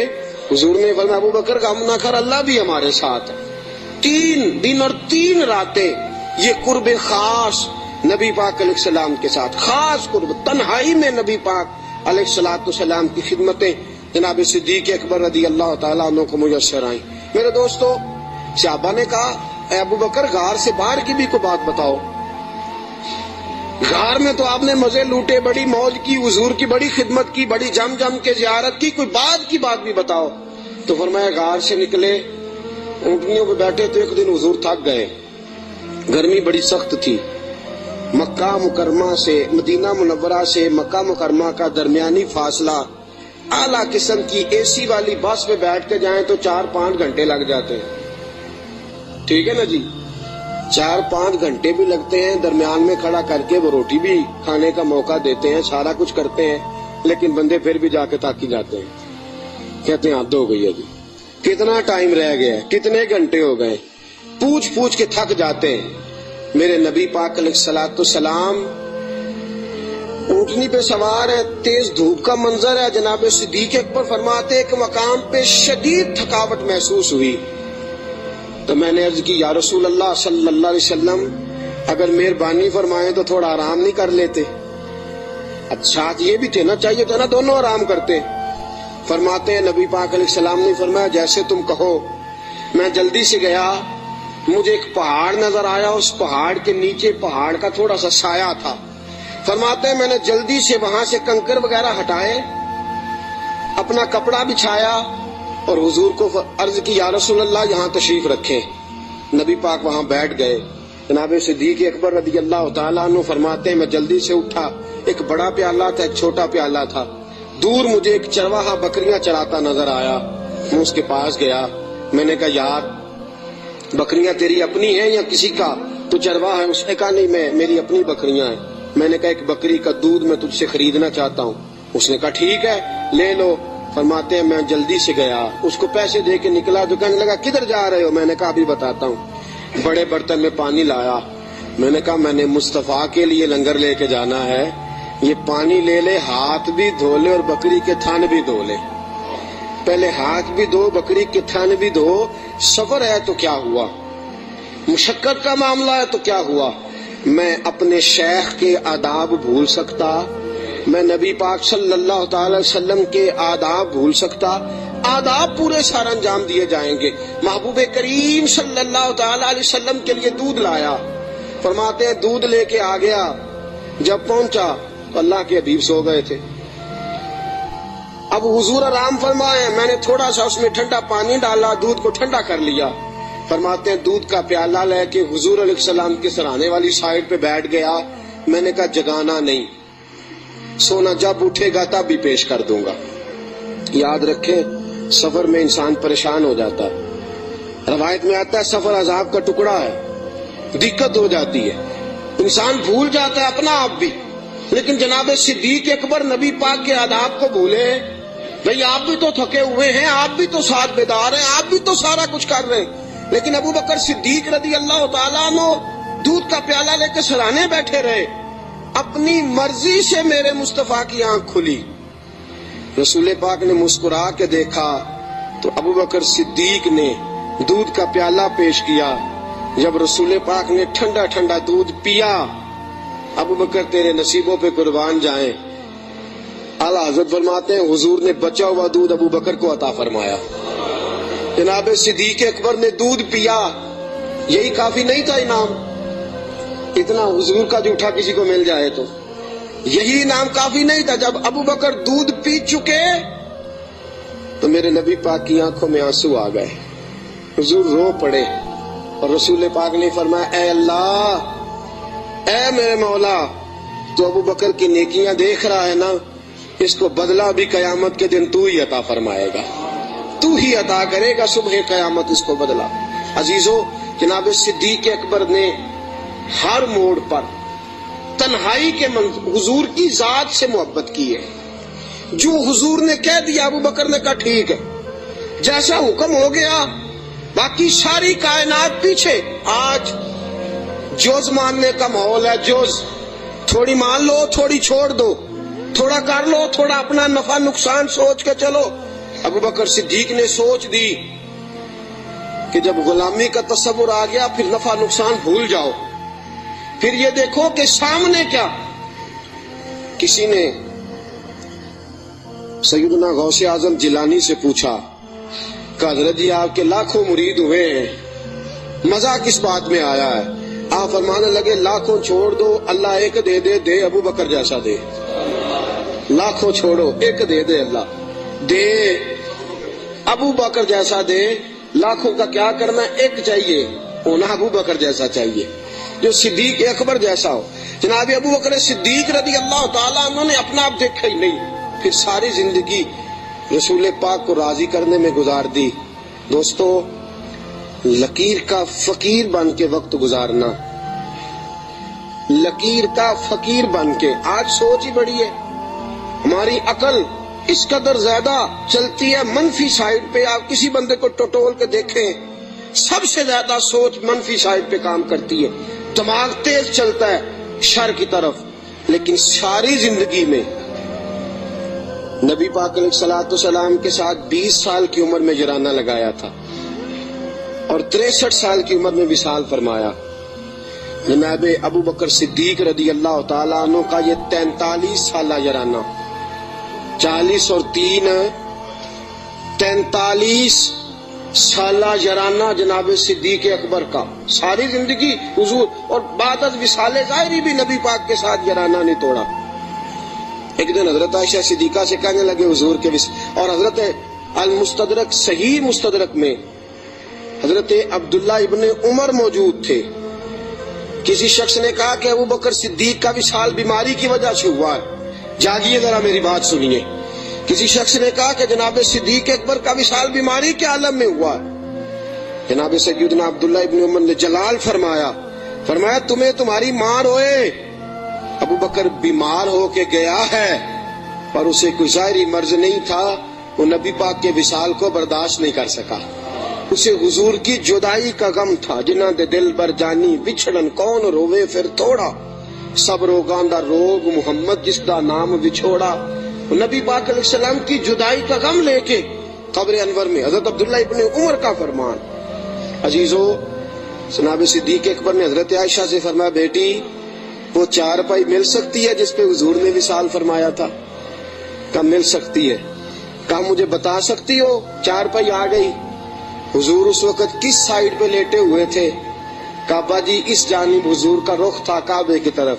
حضور نے فرمایا ابو بکر غم نہ کر, اللہ بھی ہمارے ساتھ ہے. 3 دن اور 3 راتیں یہ قرب خاص نبی پاک علیہ السلام کے ساتھ, خاص قرب تنہائی میں نبی پاک علیہ الصلوۃ والسلام کی خدمتیں جناب صدیق اکبر رضی اللہ تعالیٰ عنہ کو میسر آئیں. میرے دوستو صحابہ نے کہا اے ابو بکر غار سے باہر کی بھی کوئی بات بتاؤ. غار میں تو آپ نے مزے لوٹے, بڑی موج کی, حضور کی بڑی خدمت کی, بڑی جم کے زیارت کی, کوئی بات کی بات بھی بتاؤ. تو فرمایا غار سے نکلے, اونٹنیوں پہ بیٹھے تو ایک دن حضور تھک گئے, گرمی بڑی سخت تھی. مکہ مکرمہ سے مدینہ منورہ سے مکہ مکرمہ کا درمیانی فاصلہ, اعلیٰ قسم کی اے سی والی بس پہ بیٹھ کے جائیں تو 4-5 گھنٹے لگ جاتے ہیں. ٹھیک ہے نا جی, 4-5 گھنٹے بھی لگتے ہیں. درمیان میں کھڑا کر کے وہ روٹی بھی کھانے کا موقع دیتے ہیں, سارا کچھ کرتے ہیں, لیکن بندے پھر بھی جا کے تاکی جاتے ہیں, کہتے ہیں حد ہو گئی ہے جی, کتنا ٹائم رہ گیا ہے, کتنے گھنٹے ہو گئے, پوچھ کے تھک جاتے ہیں. میرے نبی پاک علیہ الصلوۃ والسلام اونٹنی پہ سوار ہے, تیز دھوپ کا منظر ہے. جناب صدیق اکبر فرماتے ایک مقام پہ شدید تھکاوٹ محسوس ہوئی تو میں نے عرض کی یا رسول اللہ صلی اللہ علیہ وسلم اگر مہربانی فرمائیں تو تھوڑا آرام نہیں کر لیتے؟ اب ساتھ یہ بھی تھے نا, چاہیے تھا نا دونوں آرام کرتے. فرماتے ہیں نبی پاک علیہ السلام نے فرمایا جیسے تم کہو. میں جلدی سے گیا, مجھے ایک پہاڑ نظر آیا, اس پہاڑ کے نیچے پہاڑ کا تھوڑا سا سایہ تھا. فرماتے ہیں میں نے جلدی سے وہاں سے کنکر وغیرہ ہٹائے, اپنا کپڑا بچھایا اور حضور کو عرض کی یا رسول اللہ یہاں تشریف رکھیں. نبی پاک وہاں بیٹھ گئے. جناب صدیق اکبر رضی اللہ تعالیٰ عنہ فرماتے ہیں میں جلدی سے اٹھا, ایک بڑا پیالہ تھا ایک چھوٹا پیالہ تھا. دور مجھے ایک چرواہا بکریاں چراتا نظر آیا, میں اس کے پاس گیا. میں نے کہا یار بکریاں تیری اپنی ہیں یا کسی کا؟ تو چرواہا ہے. اس نے کہا نہیں میری اپنی بکریاں ہیں. میں نے کہا ایک بکری کا دودھ میں تجھ سے خریدنا چاہتا ہوں. اس نے کہا ٹھیک ہے لے لو. فرماتے ہیں میں جلدی سے گیا, اس کو پیسے دے کے نکلا تو کہنے لگا کدھر جا رہے ہو؟ میں نے کہا ابھی بتاتا ہوں. بڑے برتن میں پانی لایا, میں نے کہا میں نے مصطفیٰ کے لیے لنگر لے کے جانا ہے، یہ پانی لے لے، ہاتھ بھی دھو لے اور بکری کے تھن بھی دھو لے۔ پہلے ہاتھ بھی دھو، بکری کے تھن بھی دھو۔ سفر ہے تو کیا ہوا، مشقت کا معاملہ ہے تو کیا ہوا؟ میں اپنے شیخ کے آداب بھول سکتا؟ میں نبی پاک صلی اللہ تعالی وسلم کے آداب بھول سکتا؟ آداب پورے سارا انجام دیے جائیں گے۔ محبوب کریم صلی اللہ تعالی علیہ وسلم کے لیے دودھ لایا، فرماتے ہیں دودھ لے کے آ گیا، جب پہنچا تو اللہ کے حبیب سو گئے تھے۔ اب حضور آرام فرمائے، میں نے تھوڑا سا اس میں ٹھنڈا پانی ڈالا، دودھ کو ٹھنڈا کر لیا۔ فرماتے ہیں دودھ کا پیالہ لے کے حضور علیہ السلام کے سرانے والی سائڈ پہ بیٹھ گیا۔ میں نے کہا جگانا نہیں، سونا جب اٹھے گا تب بھی پیش کر دوں گا۔ یاد رکھیں سفر میں انسان پریشان ہو جاتا ہے، روایت میں آتا ہے سفر عذاب کا ٹکڑا ہے، دقت ہو جاتی ہے، انسان بھول جاتا ہے اپنا آپ بھی۔ لیکن جناب صدیق اکبر نبی پاک کے آداب کو بھولے؟ بھئی آپ بھی تو تھکے ہوئے ہیں، آپ بھی تو ساتھ بیدار ہیں، آپ بھی تو سارا کچھ کر رہے ہیں، لیکن ابو بکر صدیق رضی اللہ تعالیٰ عنہ دودھ کا پیالہ لے کے سرانے بیٹھے رہے۔ اپنی مرضی سے میرے مصطفیٰ کی آنکھ کھلی، رسول پاک نے مسکرا کے دیکھا تو ابو بکر صدیق نے دودھ کا پیالہ پیش کیا۔ جب رسول پاک نے ٹھنڈا ٹھنڈا دودھ پیا، ابو بکر تیرے نصیبوں پہ قربان جائیں، اعلیٰ حضرت فرماتے ہیں حضور نے بچا ہوا دودھ ابو بکر کو عطا فرمایا۔ جناب صدیق اکبر نے دودھ پیا، یہی کافی نہیں تھا انعام؟ اتنا حضور کا جھوٹا کسی کو مل جائے تو یہی انعام کافی نہیں تھا؟ جب ابو بکر دودھ پی چکے تو میرے نبی پاک کی آنکھوں میں آنسو آ گئے، حضور رو پڑے، اور رسول پاک نے فرمایا اے اللہ، اے میرے مولا، تو ابو بکر کی نیکیاں دیکھ رہا ہے نا، اس کو بدلہ بھی قیامت کے دن تو ہی عطا فرمائے گا، تو ہی عطا کرے گا صبح قیامت اس کو بدلہ۔ عزیزو، جناب صدیق اکبر نے ہر موڑ پر تنہائی کے حضور کی ذات سے محبت کی ہے۔ جو حضور نے کہہ دیا ابو بکر نے کہا ٹھیک ہے، جیسا حکم ہو گیا، باقی ساری کائنات پیچھے۔ آج جوز ماننے کا ماحول ہے، جوز، تھوڑی مان لو تھوڑی چھوڑ دو، تھوڑا کر لو تھوڑا اپنا نفع نقصان سوچ کے چلو۔ ابو بکر صدیق نے سوچ دی کہ جب غلامی کا تصور آ گیا پھر نفع نقصان بھول جاؤ، پھر یہ دیکھو کہ سامنے کیا۔ کسی نے سیدنا غوث اعظم جیلانی سے پوچھا کہ حضرت جی آپ کے لاکھوں مرید ہوئے ہیں، مزہ کس بات میں آیا ہے؟ آپ فرمانے لگے لاکھوں چھوڑ دو، اللہ ایک دے دے، دے ابو بکر جیسا دے۔ لاکھوں چھوڑو، ایک دے دے اللہ، دے ابو بکر جیسا دے۔ لاکھوں کا کیا کرنا، ایک چاہیے، ہونا ابو بکر جیسا چاہیے، جو صدیق اکبر جیسا ہو۔ جناب ابو بکر صدیق رضی اللہ تعالیٰ عنہ نے اپنا آپ دیکھا ہی نہیں، پھر ساری زندگی رسول پاک کو راضی کرنے میں گزار دی۔ دوستو، لکیر کا فقیر بن کے وقت گزارنا، لکیر کا فقیر بن کے، آج سوچ ہی بڑی ہے، ہماری عقل اس قدر زیادہ چلتی ہے منفی سائڈ پہ۔ آپ کسی بندے کو ٹٹول کے دیکھیں، سب سے زیادہ سوچ منفی سائڈ پہ کام کرتی ہے، دماغ تیز چلتا ہے شر کی طرف۔ لیکن ساری زندگی میں نبی پاک علیہ الصلوۃ والسلام کے ساتھ 20 سال کی عمر میں جرانہ لگایا تھا اور 63 سال کی عمر میں وصال فرمایا۔ جناب ابو بکر صدیق رضی اللہ تعالیٰ عنہ کا یہ 43 سالہ جرانہ، 40 اور 3 43 سالہ جرانہ جناب صدیق اکبر کا، ساری زندگی حضور، اور بعد از وصال ظاہری بھی نبی پاک کے ساتھ جرانہ نہیں توڑا۔ ایک دن حضرت عائشہ صدیقہ سے کہنے لگے حضور کے اور حضرت المستدرک صحیح مستدرک میں حضرت عبداللہ ابن عمر موجود تھے۔ کسی شخص نے کہا کہ ابو بکر صدیق کا وصال بیماری کی وجہ سے ہوا ہے، جاگیے ذرا میری بات سنیے۔ کسی شخص نے کہا کہ جناب صدیق اکبر کا وصال بیماری کے عالم میں ہوا ہے۔ جناب سیدنا عبداللہ ابن عمر نے جلال فرمایا تمہیں تمہاری ماں روئے، ابو بکر بیمار ہو کے گیا ہے پر اسے کوئی ظاہری مرض نہیں تھا، وہ نبی پاک کے وصال کو برداشت نہیں کر سکا۔ اسے حضور کی جدائی کا غم تھا، جنہاں دے دل بر جانی بچھڑن کون روے پھر تھوڑا، سب روگاں دا روگ محمد جس دا نام بچھوڑا۔ نبی پاک علیہ السلام کی جدائی کا غم لے کے قبر انور میں حضرت عبداللہ ابن عمر کا فرمان۔ عزیزو، جناب صدیق اکبر نے حضرت عائشہ سے فرمایا، بیٹی وہ چارپائی مل سکتی ہے جس پہ حضور نے وصال فرمایا تھا؟ کہا مل سکتی ہے۔ کہا مجھے بتا سکتی ہو؟ چارپائی آ گئی۔ حضور اس وقت کس سائیڈ پہ لیٹے ہوئے تھے؟ کعبہ جی اس جانب حضور کا رخ تھا کعبے کی طرف،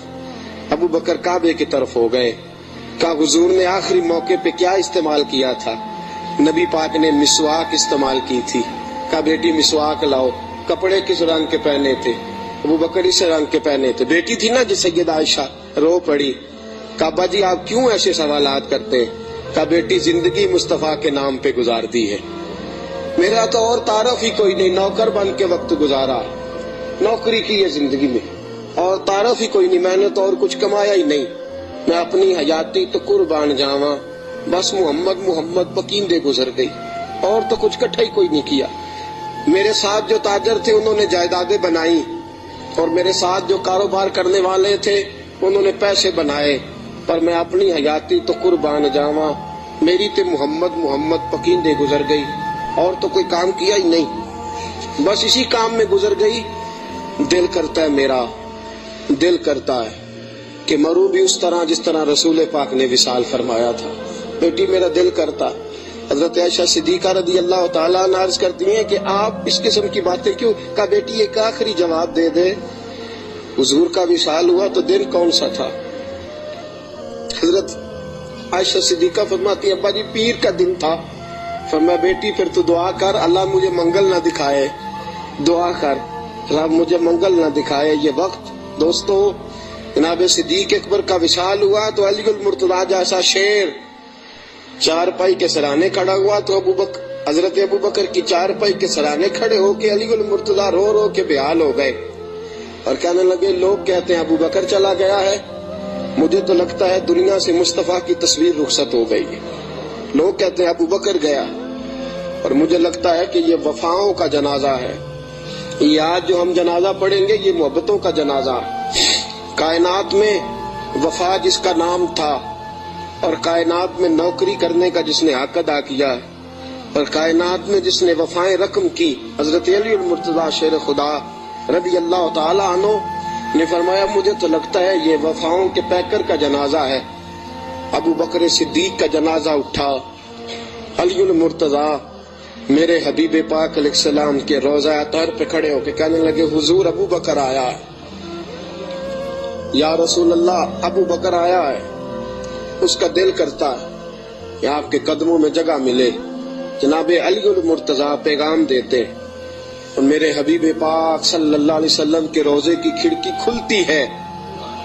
ابو بکر کعبے کی طرف ہو گئے۔ کہا حضور نے آخری موقع پہ کیا استعمال کیا تھا؟ نبی پاک نے مسواک استعمال کی تھی۔ کہا بیٹی مسواک لاؤ۔ کپڑے کس رنگ کے پہنے تھے؟ ابو بکر اس رنگ کے پہنے تھے۔ بیٹی تھی نا جس سیدہ عائشہ، رو پڑی۔ کعبہ جی آپ کیوں ایسے سوالات کرتے ہیں؟ کہا بیٹی زندگی مصطفیٰ کے نام پہ گزار دی ہے، میرا تو اور تعارف ہی کوئی نہیں، نوکر بن کے وقت گزارا، نوکری کی ہے زندگی میں، اور تعارف ہی کوئی نہیں، میں نے تو اور کچھ کمایا ہی نہیں، میں اپنی حیاتی تو قربان جاواں، بس محمد محمد پکیندے گزر گئی، اور تو کچھ کٹھا ہی کوئی نہیں کیا۔ میرے ساتھ جو تاجر تھے انہوں نے جائیدادیں بنائی، اور میرے ساتھ جو کاروبار کرنے والے تھے انہوں نے پیسے بنائے، پر میں اپنی حیاتی تو قربان جاواں، میری تے محمد محمد پکیندے گزر گئی، اور تو کوئی کام کیا ہی نہیں، بس اسی کام میں گزر گئی۔ دل کرتا ہے، میرا دل کرتا ہے کہ مروں بھی اس طرح جس طرح رسول پاک نے وصال فرمایا تھا۔ بیٹی میرا دل کرتا۔ حضرت عائشہ صدیقہ رضی اللہ تعالیٰ عنہا عرض کرتی ہیں کہ آپ اس قسم کی باتیں کیوں؟ کہا بیٹی ایک آخری جواب دے دے، حضور کا وصال ہوا تو دن کون سا تھا؟ حضرت عائشہ صدیقہ فرماتی ابا جی پیر کا دن تھا۔ فرمایا بیٹی پھر تو دعا کر اللہ مجھے منگل نہ دکھائے، دعا کر اللہ مجھے منگل نہ دکھائے یہ وقت۔ دوستو، جناب صدیق اکبر کا وصال ہوا تو علی المرتضیٰ جیسا شیر چارپائی کے سرانے کھڑا ہوا، تو حضرت ابو بکر کی چارپائی کے سرانے کھڑے ہو کے علی المرتضیٰ رو رو کے بحال ہو گئے اور کہنے لگے لوگ کہتے ہیں ابو بکر چلا گیا ہے، مجھے تو لگتا ہے دنیا سے مصطفیٰ کی تصویر رخصت ہو گئی ہے۔ لوگ کہتے ہیں ابو بکر گیا، اور مجھے لگتا ہے کہ یہ وفاؤں کا جنازہ ہے، یہ آج جو ہم جنازہ پڑھیں گے یہ محبتوں کا جنازہ۔ کائنات میں وفا جس کا نام تھا، اور کائنات میں نوکری کرنے کا جس نے حق ادا کیا، اور کائنات میں جس نے وفائیں رقم کی، حضرت علی المرتضیٰ شیر خدا رضی اللہ تعالی عنہ نے فرمایا مجھے تو لگتا ہے یہ وفاؤں کے پیکر کا جنازہ ہے۔ ابو بکر صدیق کا جنازہ اٹھا، علی المرتضیٰ میرے حبیب پاک علیہ السلام کے روضہ اطہر پہ کھڑے ہو کے کہنے لگے حضور ابو بکر آیا ہے، یا رسول اللہ ابو بکر آیا ہے۔ اس کا دل کرتا ہے کہ آپ کے قدموں میں جگہ ملے۔ جناب علی المرتضیٰ پیغام دیتے، اور میرے حبیب پاک صلی اللہ علیہ وسلم کے روضے کی کھڑکی کھلتی ہے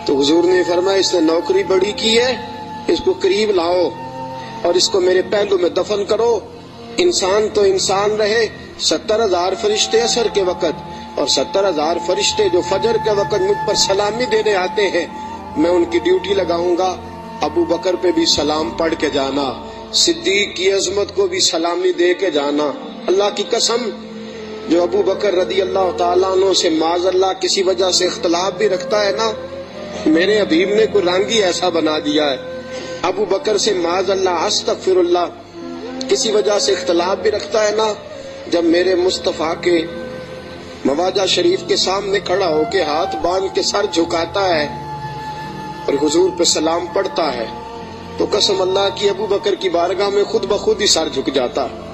تو حضور نے فرمایا اس نے نوکری بڑی کی ہے، اس کو قریب لاؤ اور اس کو میرے پہلو میں دفن کرو۔ انسان تو انسان رہے، 70,000 فرشتے عصر کے وقت اور 70,000 فرشتے جو فجر کے وقت مجھ پر سلامی دینے آتے ہیں، میں ان کی ڈیوٹی لگاؤں گا۔ ابو بکر پہ بھی سلام پڑھ کے جانا، صدیق کی عظمت کو بھی سلامی دے کے جانا۔ اللہ کی قسم، جو ابو بکر رضی اللہ تعالیٰ عنہ سے معاذ اللہ کسی وجہ سے اختلاف بھی رکھتا ہے نا، میرے حبیب نے کوئی رنگ ہی ایسا بنا دیا ہے۔ ابو بکر سے معاذ اللہ استغفر اللہ کسی وجہ سے اختلاف بھی رکھتا ہے نا، جب میرے مصطفیٰ کے مواجہ شریف کے سامنے کھڑا ہو کے ہاتھ باندھ کے سر جھکاتا ہے اور حضور پہ سلام پڑھتا ہے، تو قسم اللہ کی ابو بکر کی بارگاہ میں خود بخود ہی سر جھک جاتا ہے۔